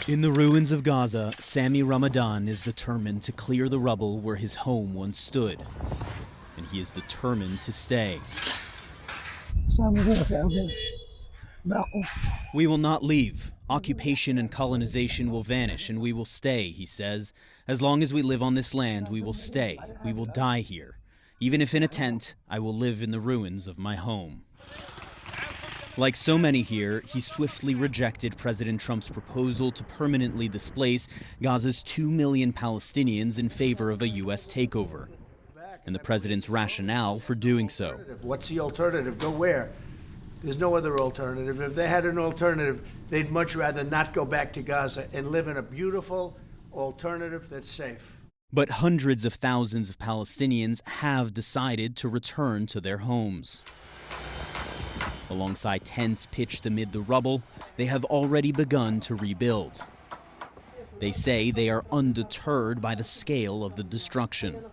In the ruins of Gaza, Sami Ramadan is determined to clear the rubble where his home once stood. And he is determined to stay. We will not leave. Occupation and colonization will vanish and we will stay, he says. As long as we live on this land, we will stay. We will die here. Even if in a tent, I will live in the ruins of my home. Like so many here, he swiftly rejected President Trump's proposal to permanently displace Gaza's 2 million Palestinians in favor of a U.S. takeover, and the president's rationale for doing so. What's the alternative? Go where? There's no other alternative. If they had an alternative, they'd much rather not go back to Gaza and live in a beautiful alternative that's safe. But hundreds of thousands of Palestinians have decided to return to their homes. Alongside tents pitched amid the rubble, they have already begun to rebuild. They say they are undeterred by the scale of the destruction.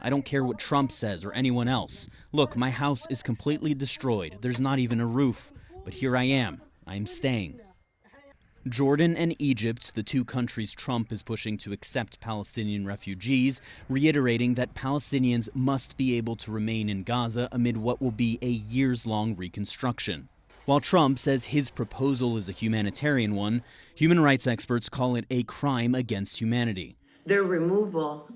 I don't care what Trump says or anyone else. Look, my house is completely destroyed. There's not even a roof. But here I am. I am staying. Jordan and Egypt, the two countries Trump is pushing to accept Palestinian refugees, reiterating that Palestinians must be able to remain in Gaza amid what will be a years-long reconstruction. While Trump says his proposal is a humanitarian one, human rights experts call it a crime against humanity. Their removal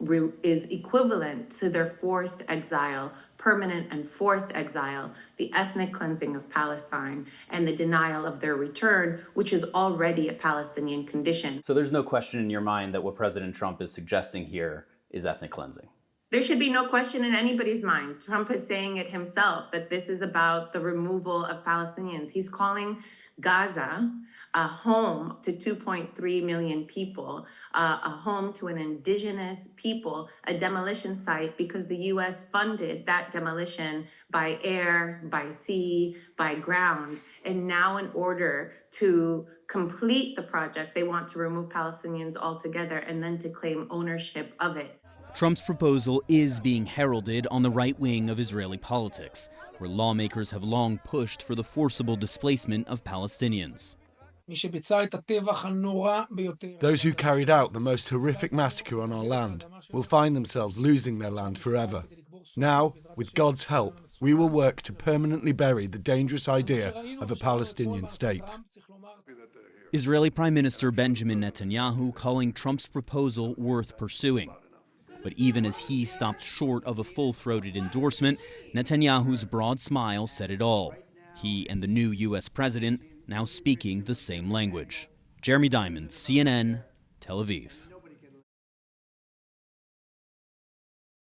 is equivalent to their forced exile, permanent and forced exile, the ethnic cleansing of Palestine, and the denial of their return, which is already a Palestinian condition. So there's no question in your mind that what President Trump is suggesting here is ethnic cleansing? There should be no question in anybody's mind. Trump is saying it himself, that this is about the removal of Palestinians. He's calling Gaza a home to 2.3 million people, a home to an indigenous people, a demolition site because the U.S. funded that demolition by air, by sea, by ground. And now in order to complete the project, they want to remove Palestinians altogether and then to claim ownership of it. Trump's proposal is being heralded on the right wing of Israeli politics, where lawmakers have long pushed for the forcible displacement of Palestinians. Those who carried out the most horrific massacre on our land will find themselves losing their land forever. Now, with God's help, we will work to permanently bury the dangerous idea of a Palestinian state. Israeli Prime Minister Benjamin Netanyahu calling Trump's proposal worth pursuing. But even as he stopped short of a full-throated endorsement, Netanyahu's broad smile said it all. He and the new U.S. president now speaking the same language. Jeremy Diamond, CNN, Tel Aviv.